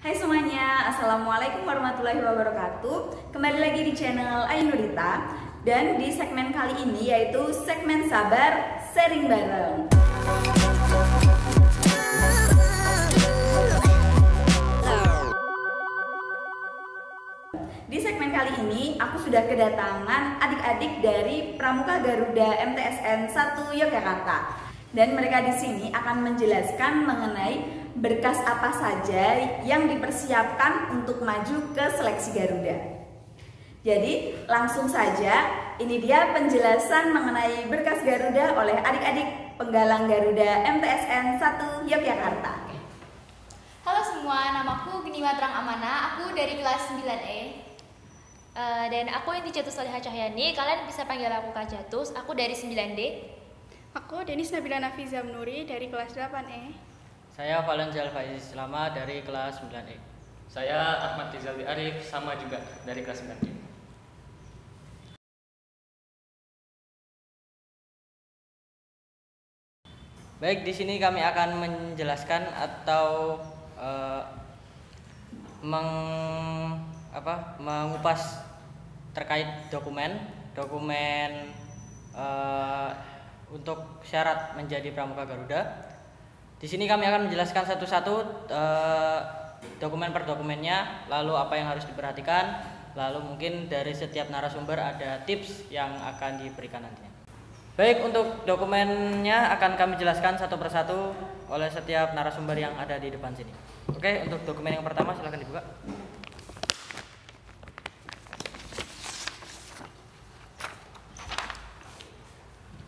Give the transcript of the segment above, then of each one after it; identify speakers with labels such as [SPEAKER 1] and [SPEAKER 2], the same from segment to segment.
[SPEAKER 1] Hai semuanya, Assalamualaikum warahmatullahi wabarakatuh. Kembali lagi di channel Ainurita. Dan di segmen kali ini yaitu segmen sabar sharing bareng. Di segmen kali ini aku sudah kedatangan adik-adik dari Pramuka Garuda MTSN 1 Yogyakarta. Dan mereka di sini akan menjelaskan mengenai berkas apa saja yang dipersiapkan untuk maju ke seleksi Garuda. Jadi langsung saja, ini dia penjelasan mengenai berkas Garuda oleh adik-adik penggalang Garuda MTSN 1 Yogyakarta.
[SPEAKER 2] Halo semua, namaku Geniwa Terang Amana, aku dari kelas 9E. Dan aku Inti Jatus Soleha Cahyani, kalian bisa panggil aku Kak Jatus, aku dari 9D.
[SPEAKER 3] Aku Denis Nabila Nafiza Nuri dari kelas 8E.
[SPEAKER 4] Saya Valenza Faiz Islama dari kelas 9E.
[SPEAKER 5] Saya Ahmad Rizaldi Arif, sama juga dari kelas 9E.
[SPEAKER 4] Baik, di sini kami akan menjelaskan atau mengupas terkait dokumen untuk syarat menjadi Pramuka Garuda. Di sini kami akan menjelaskan satu-satu dokumen per dokumennya, lalu apa yang harus diperhatikan, lalu mungkin dari setiap narasumber ada tips yang akan diberikan nantinya. Baik, untuk dokumennya akan kami jelaskan satu persatu oleh setiap narasumber yang ada di depan sini. Oke, untuk dokumen yang pertama silakan dibuka.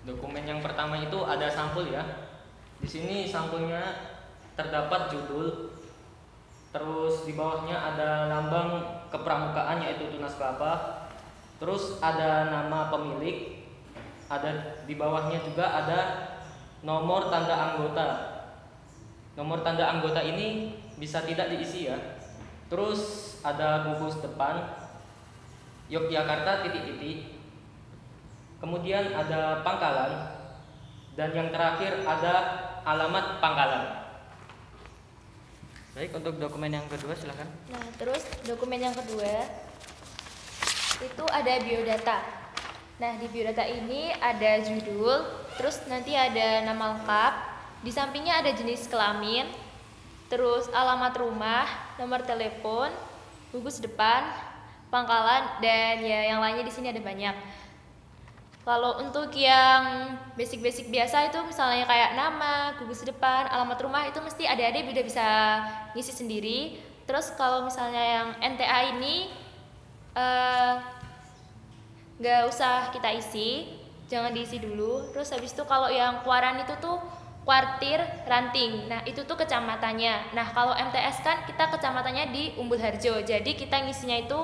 [SPEAKER 5] Dokumen yang pertama itu ada sampul ya. Di sini sampulnya terdapat judul, terus di bawahnya ada lambang kepramukaan yaitu tunas kelapa, terus ada nama pemilik, ada di bawahnya juga ada nomor tanda anggota. Nomor tanda anggota ini bisa tidak diisi ya. Terus ada gugus depan Yogyakarta titik-titik. Kemudian ada pangkalan, dan yang terakhir ada alamat pangkalan.
[SPEAKER 4] Baik, untuk dokumen yang kedua silakan.
[SPEAKER 2] Nah, terus dokumen yang kedua itu ada biodata. Nah, di biodata ini ada judul, terus nanti ada nama lengkap, di sampingnya ada jenis kelamin, terus alamat rumah, nomor telepon, gugus depan, pangkalan, dan ya yang lainnya di sini ada banyak. Kalau untuk yang basic-basic biasa itu misalnya kayak nama, gugus depan, alamat rumah itu mesti adik-adik udah bisa ngisi sendiri. Terus kalau misalnya yang NTA ini nggak usah kita isi, jangan diisi dulu. Terus habis itu kalau yang kuaran itu tuh kuartir ranting, nah itu tuh kecamatannya. Nah kalau MTS kan kita kecamatannya di Umbul Harjo, jadi kita ngisinya itu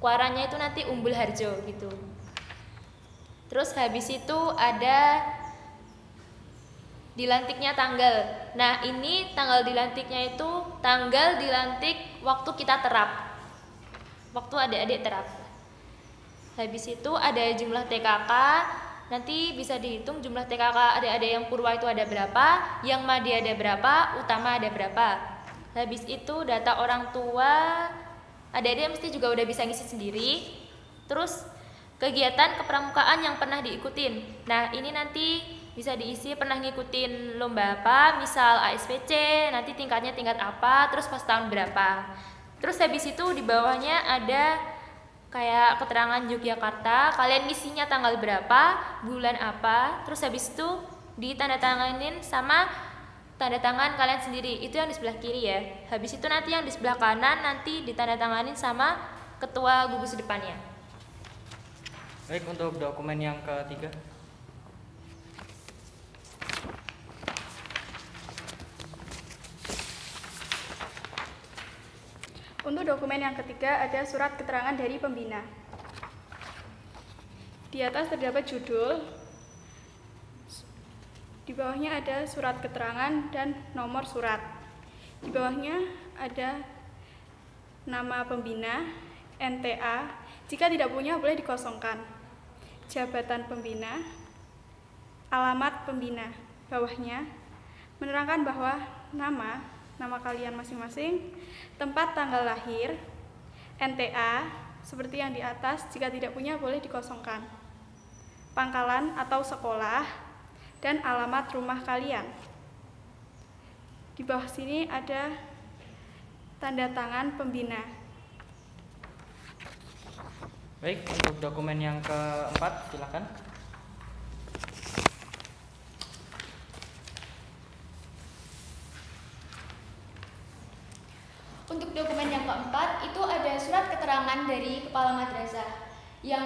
[SPEAKER 2] kuarannya itu nanti Umbul Harjo gitu. Terus habis itu ada dilantiknya tanggal. Nah ini tanggal dilantiknya itu tanggal dilantik waktu kita terap, waktu adik-adik terap. Habis itu ada jumlah TKK, nanti bisa dihitung jumlah TKK adik-adik yang purwa itu ada berapa, yang madya ada berapa, utama ada berapa. Habis itu data orang tua, adik-adik mesti juga udah bisa ngisi sendiri. Terus kegiatan kepramukaan yang pernah diikutin. Nah ini nanti bisa diisi pernah ngikutin lomba apa, misal ASPC, nanti tingkatnya tingkat apa, terus pas tahun berapa. Terus habis itu di bawahnya ada kayak keterangan Yogyakarta, kalian ngisinya tanggal berapa, bulan apa, terus habis itu ditandatanganin sama tanda tangan kalian sendiri. Itu yang di sebelah kiri ya. Habis itu nanti yang di sebelah kanan nanti ditandatanganin sama ketua gugus depannya.
[SPEAKER 4] Baik, untuk dokumen yang ketiga.
[SPEAKER 3] Untuk dokumen yang ketiga ada surat keterangan dari pembina. Di atas terdapat judul, di bawahnya ada surat keterangan dan nomor surat. Di bawahnya ada nama pembina, NTA, jika tidak punya boleh dikosongkan. Jabatan pembina, alamat pembina. Bawahnya menerangkan bahwa nama, nama kalian masing-masing, tempat tanggal lahir, NTA, seperti yang di atas, jika tidak punya boleh dikosongkan, pangkalan atau sekolah, dan alamat rumah kalian. Di bawah sini ada tanda tangan pembina.
[SPEAKER 4] Baik, untuk dokumen yang keempat, silakan.
[SPEAKER 6] Untuk dokumen yang keempat itu ada surat keterangan dari kepala madrasah. Yang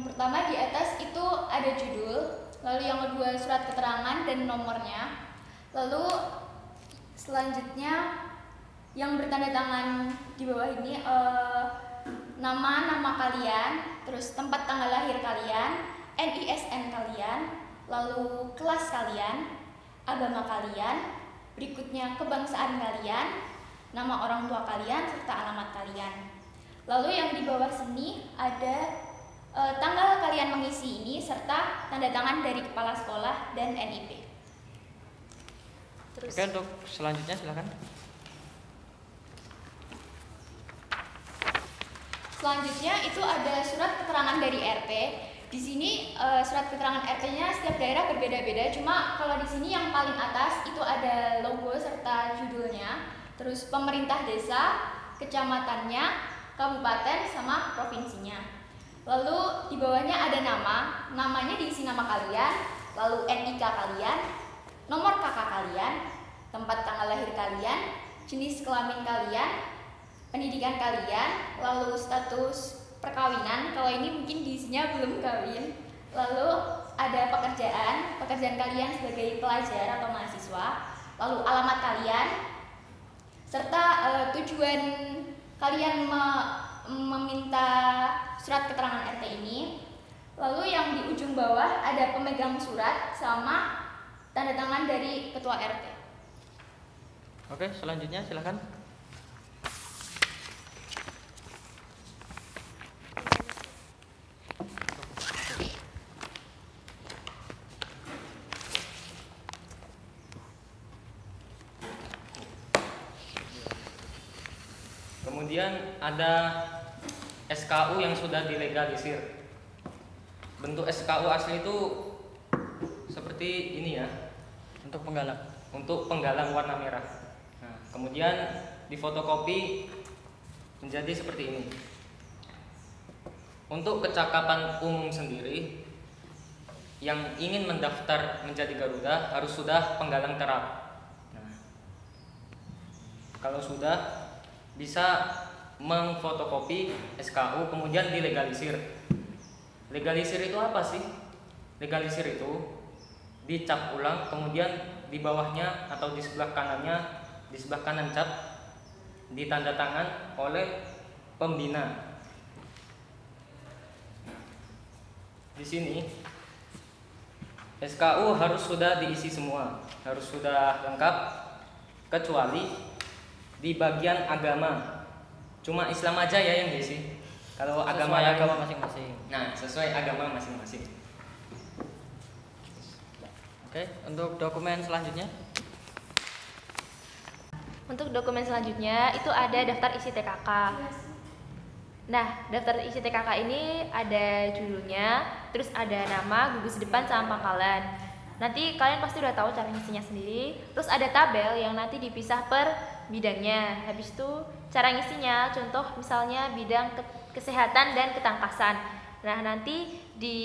[SPEAKER 6] pertama di atas itu ada judul, lalu yang kedua surat keterangan dan nomornya. Lalu selanjutnya yang bertanda tangan di bawah ini nama kalian, terus tempat tanggal lahir kalian, NISN kalian, lalu kelas kalian, agama kalian, berikutnya kebangsaan kalian, nama orang tua kalian, serta alamat kalian. Lalu yang di bawah sini ada tanggal kalian mengisi ini, serta tanda tangan dari kepala sekolah dan NIP.
[SPEAKER 2] Terus
[SPEAKER 4] Oke, untuk selanjutnya silakan.
[SPEAKER 6] Selanjutnya itu ada surat keterangan dari RT. Di sini surat keterangan RT-nya setiap daerah berbeda-beda. Cuma kalau di sini yang paling atas itu ada logo serta judulnya. Terus pemerintah desa, kecamatannya, kabupaten, sama provinsinya. Lalu di bawahnya ada namanya diisi nama kalian, lalu NIK kalian, nomor kakak kalian, tempat tanggal lahir kalian, jenis kelamin kalian, pendidikan kalian, lalu status perkawinan, kalau ini mungkin diisinya belum kawin. Lalu ada pekerjaan kalian sebagai pelajar atau mahasiswa, lalu alamat kalian, serta tujuan kalian meminta surat keterangan RT ini. Lalu yang di ujung bawah ada pemegang surat sama tanda tangan dari ketua RT.
[SPEAKER 4] Oke, selanjutnya silakan.
[SPEAKER 5] Kemudian ada SKU yang sudah dilegalisir. Bentuk SKU asli itu seperti ini ya,
[SPEAKER 4] Untuk penggalang.
[SPEAKER 5] untuk penggalang warna merah. Nah, kemudian difotokopi menjadi seperti ini. Untuk kecakapan umum sendiri, yang ingin mendaftar menjadi Garuda harus sudah penggalang terap. Nah, kalau sudah, bisa memfotokopi SKU kemudian dilegalisir. Legalisir itu apa sih? Legalisir itu dicap ulang, kemudian di bawahnya atau di sebelah kanannya, di sebelah kanan cap, ditanda tangan oleh pembina. Di sini SKU harus sudah diisi semua, harus sudah lengkap, kecuali di bagian agama. Cuma Islam aja ya yang diisi. Kalau agama
[SPEAKER 4] Sesuai
[SPEAKER 5] lain,
[SPEAKER 4] agama masing-masing.
[SPEAKER 5] nah sesuai agama masing-masing.
[SPEAKER 4] Oke, untuk dokumen selanjutnya.
[SPEAKER 2] Untuk dokumen selanjutnya itu ada daftar isi TKK. Nah, daftar isi TKK ini ada judulnya, terus ada nama, gugus depan, sama pangkalan. Nanti kalian pasti udah tahu cara ngisinya sendiri. Terus ada tabel yang nanti dipisah per bidangnya. Habis itu cara ngisinya, contoh misalnya bidang kesehatan dan ketangkasan. Nah, nanti di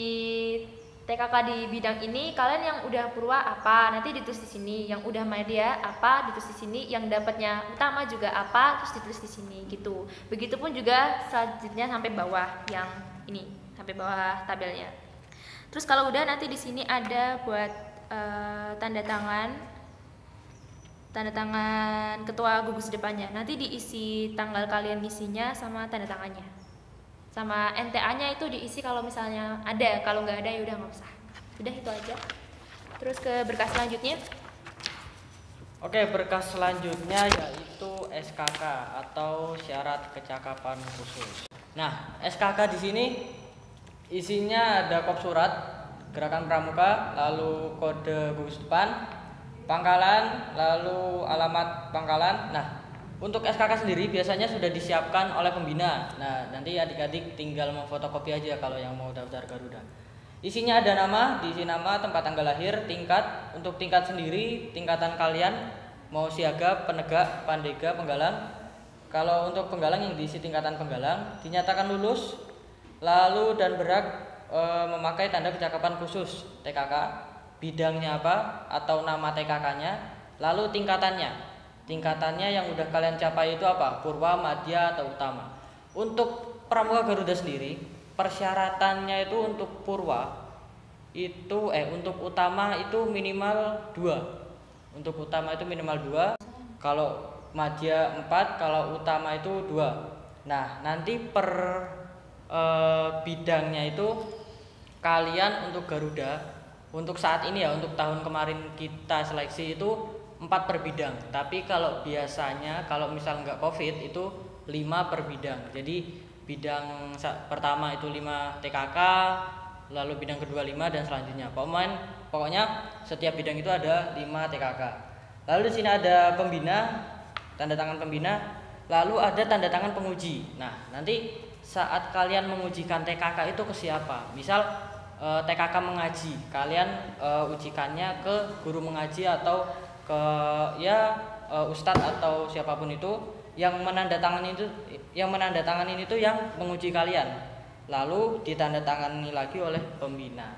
[SPEAKER 2] TKK di bidang ini kalian yang udah purwa apa, nanti ditulis di sini. Yang udah media apa, ditulis di sini. Yang dapatnya utama juga apa, terus ditulis di sini gitu. Begitupun juga selanjutnya sampai bawah yang ini, sampai bawah tabelnya. Terus kalau udah nanti di sini ada buat tanda tangan ketua gugus depannya. Nanti diisi tanggal kalian ngisinya sama tanda tangannya. Sama NTA-nya itu diisi kalau misalnya ada, kalau nggak ada ya udah nggak usah. Udah itu aja. Terus ke berkas selanjutnya.
[SPEAKER 4] Oke, berkas selanjutnya yaitu SKK atau syarat kecakapan khusus. Nah, SKK di sini isinya ada kop surat, gerakan pramuka, lalu kode gugus depan, pangkalan, lalu alamat pangkalan. Nah, untuk SKK sendiri biasanya sudah disiapkan oleh pembina. Nah, nanti adik-adik tinggal memfotokopi aja kalau yang mau daftar Garuda. Isinya ada nama, diisi nama, tempat tanggal lahir, tingkat. Untuk tingkat sendiri, tingkatan kalian mau siaga, penegak, pandega, penggalang. Kalau untuk penggalang yang diisi tingkatan penggalang, dinyatakan lulus, lalu dan berhak memakai tanda kecakapan khusus TKK, bidangnya apa atau nama TKK-nya, lalu tingkatannya. Tingkatannya yang udah kalian capai itu apa? Purwa, Madya, atau Utama. Untuk Pramuka Garuda sendiri, persyaratannya itu untuk Purwa itu untuk Utama itu minimal 2. Untuk Utama itu minimal 2. Kalau Madya 4, kalau Utama itu 2. Nah, nanti per bidangnya itu kalian untuk Garuda untuk saat ini ya, untuk tahun kemarin kita seleksi itu 4 per bidang. Tapi kalau biasanya kalau misal nggak COVID itu 5 per bidang. Jadi bidang pertama itu 5 TKK, lalu bidang kedua 5 dan selanjutnya. Pokoknya setiap bidang itu ada 5 TKK. Lalu di sini ada pembina, tanda tangan pembina, lalu ada tanda tangan penguji. Nah, nanti saat kalian mengujikan TKK itu ke siapa? Misal TKK mengaji, kalian ujikannya ke guru mengaji atau ke ustadz atau siapapun itu yang menandatangani itu yang menguji kalian, lalu ditandatangani lagi oleh pembina.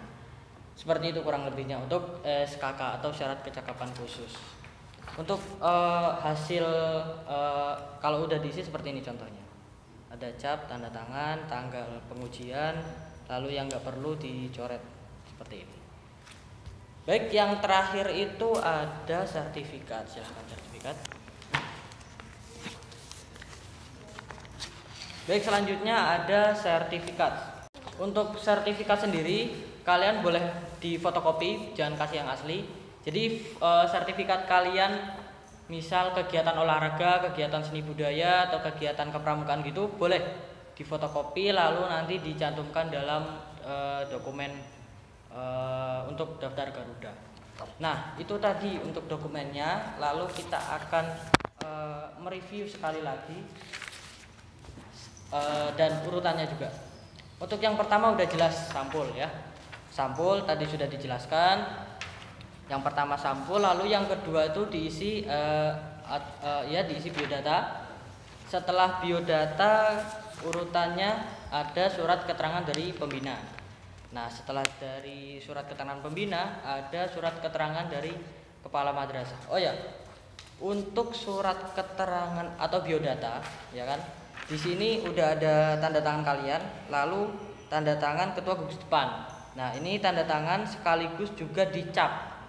[SPEAKER 4] Seperti itu kurang lebihnya untuk SKK atau syarat kecakapan khusus. Untuk hasil kalau udah diisi seperti ini contohnya, ada cap, tanda tangan, tanggal pengujian, lalu yang nggak perlu dicoret seperti ini. Baik, yang terakhir itu ada sertifikat. Silahkan sertifikat. Baik, selanjutnya ada sertifikat. Untuk sertifikat sendiri kalian boleh difotokopi, jangan kasih yang asli. Jadi sertifikat kalian misal kegiatan olahraga, kegiatan seni budaya atau kegiatan kepramukaan gitu boleh difotokopi lalu nanti dicantumkan dalam dokumen untuk daftar Garuda. Nah, itu tadi untuk dokumennya. Lalu kita akan mereview sekali lagi dan urutannya juga. Untuk yang pertama udah jelas sampul ya. Sampul tadi sudah dijelaskan. Yang pertama sampul, lalu yang kedua itu diisi diisi biodata. Setelah biodata urutannya ada surat keterangan dari pembina. Nah, setelah dari surat keterangan pembina ada surat keterangan dari kepala madrasah. Oh ya, untuk surat keterangan atau biodata, ya kan? Di sini udah ada tanda tangan kalian, lalu tanda tangan ketua gugus depan. Nah, ini tanda tangan sekaligus juga dicap.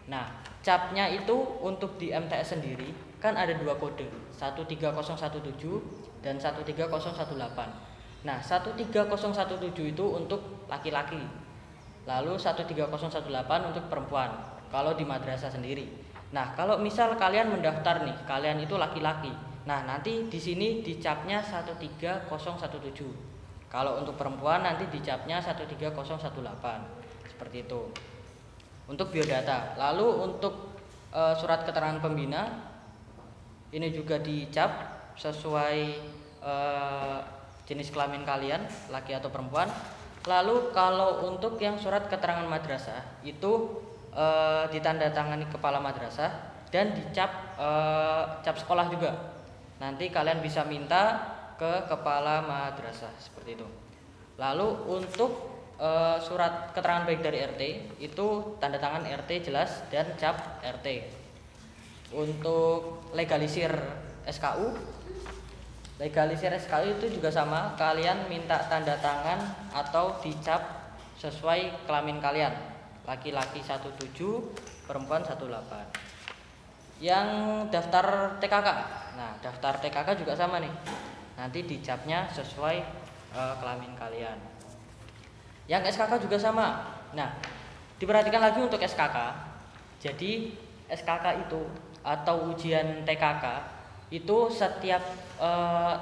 [SPEAKER 4] Nah, capnya itu untuk di MTS sendiri kan ada 2 kode, 13017 dan 13018. Nah, 13017 itu untuk laki-laki, lalu 13018 untuk perempuan kalau di madrasah sendiri. Nah, kalau misal kalian mendaftar nih, kalian itu laki-laki, nah nanti di sini dicapnya 13017. Kalau untuk perempuan nanti dicapnya 13018. Seperti itu untuk biodata. Lalu untuk surat keterangan pembina ini juga dicap sesuai jenis kelamin kalian, laki atau perempuan. Lalu kalau untuk yang surat keterangan madrasah itu ditandatangani kepala madrasah dan dicap cap sekolah juga. Nanti kalian bisa minta ke kepala madrasah seperti itu. Lalu untuk surat keterangan baik dari RT itu tanda tangan RT jelas dan cap RT. Untuk legalisir SKU itu juga sama, kalian minta tanda tangan atau dicap sesuai kelamin kalian, laki-laki 17, perempuan 18. Yang daftar TKK, nah daftar TKK juga sama nih, nanti dicapnya sesuai kelamin kalian. Yang SKK juga sama. Nah, diperhatikan lagi untuk SKK. Jadi SKK itu atau ujian TKK itu setiap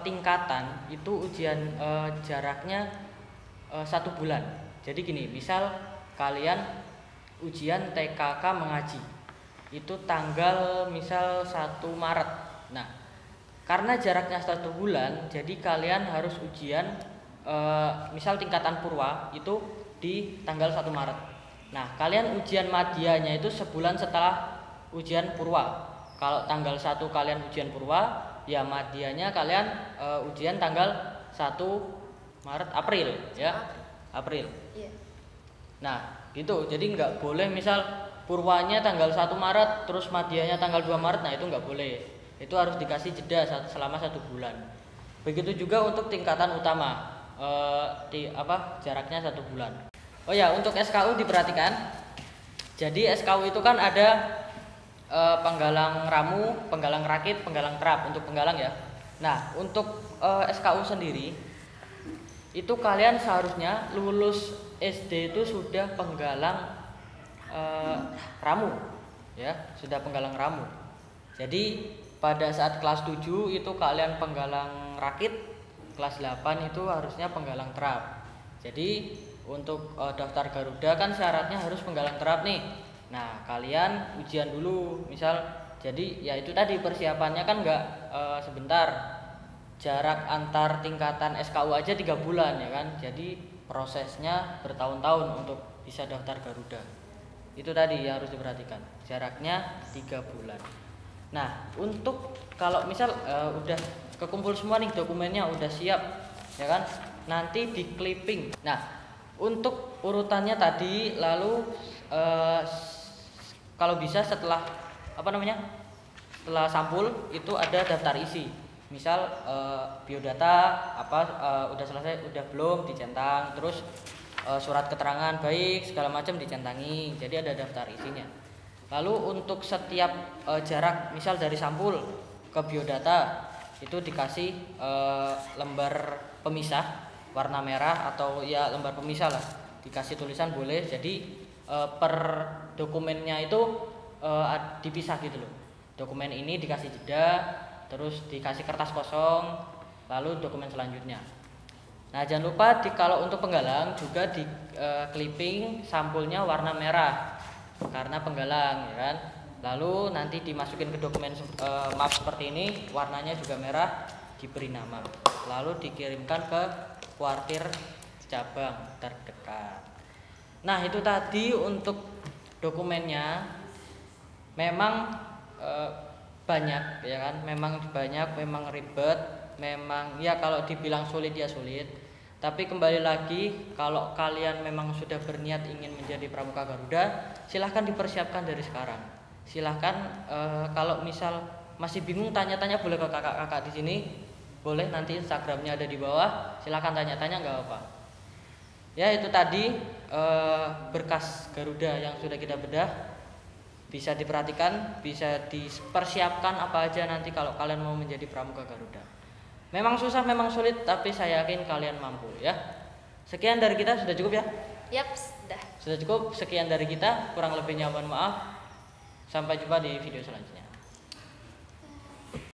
[SPEAKER 4] tingkatan itu ujian jaraknya 1 bulan. Jadi gini, misal kalian ujian TKK mengaji. itu tanggal misal 1 Maret. Nah, karena jaraknya 1 bulan, jadi kalian harus ujian misal tingkatan purwa itu di tanggal 1 Maret. Nah, kalian ujian madiyanya itu sebulan setelah ujian purwa. Kalau tanggal 1 kalian ujian purwa, ya madiyanya kalian ujian tanggal 1 Maret April ya. April.
[SPEAKER 6] Iya.
[SPEAKER 4] Nah, gitu. Jadi nggak boleh misal purwanya tanggal 1 Maret terus madiyanya tanggal 2 Maret. Nah, itu nggak boleh. Itu harus dikasih jeda selama 1 bulan. Begitu juga untuk tingkatan utama. Jaraknya 1 bulan. Oh ya, untuk SKU diperhatikan. Jadi SKU itu kan ada penggalang ramu, penggalang rakit, penggalang terap untuk penggalang ya. Nah, untuk SKU sendiri itu kalian seharusnya lulus SD itu sudah penggalang ramu ya, sudah penggalang ramu. Jadi pada saat kelas 7 itu kalian penggalang rakit, kelas 8 itu harusnya penggalang terap. Jadi untuk daftar Garuda kan syaratnya harus penggalang terap nih. Nah, kalian ujian dulu misal. Jadi ya itu tadi persiapannya kan nggak sebentar. Jarak antar tingkatan SKU aja 3 bulan ya kan. Jadi prosesnya bertahun-tahun untuk bisa daftar Garuda. Itu tadi yang harus diperhatikan. Jaraknya 3 bulan. Nah, untuk kalau misal udah kekumpul semua nih dokumennya, udah siap ya kan, nanti di clipping. Nah, untuk urutannya tadi, lalu kalau bisa setelah setelah sampul itu ada daftar isi. Misal biodata udah selesai, udah belum dicentang, terus surat keterangan baik segala macam dicentangi. Jadi ada daftar isinya. Lalu untuk setiap jarak misal dari sampul ke biodata itu dikasih lembar pemisah warna merah atau ya lembar pemisah lah, dikasih tulisan boleh. Jadi per dokumennya itu dipisah gitu loh. Dokumen ini dikasih jeda, terus dikasih kertas kosong, lalu dokumen selanjutnya. Nah, jangan lupa kalau untuk penggalang juga di clipping sampulnya warna merah karena penggalang ya kan. Lalu nanti dimasukin ke dokumen map seperti ini, warnanya juga merah, diberi nama. Lalu dikirimkan ke kuartir cabang terdekat. Nah, itu tadi untuk dokumennya. Memang banyak ya kan, memang banyak, memang ribet, memang ya kalau dibilang sulit ya sulit. Tapi kembali lagi, kalau kalian memang sudah berniat ingin menjadi pramuka Garuda, silahkan dipersiapkan dari sekarang. Silahkan kalau misal masih bingung tanya-tanya boleh ke kakak-kakak di sini, boleh, nanti Instagramnya ada di bawah, silahkan tanya-tanya nggak apa. Ya itu tadi berkas Garuda yang sudah kita bedah, bisa diperhatikan, bisa dipersiapkan apa aja nanti kalau kalian mau menjadi pramuka Garuda. Memang susah, memang sulit, tapi saya yakin kalian mampu ya. Sekian dari kita, sudah cukup ya?
[SPEAKER 2] Yap, sudah.
[SPEAKER 4] Sudah cukup, sekian dari kita, kurang lebihnya mohon maaf. Sampai jumpa di video selanjutnya.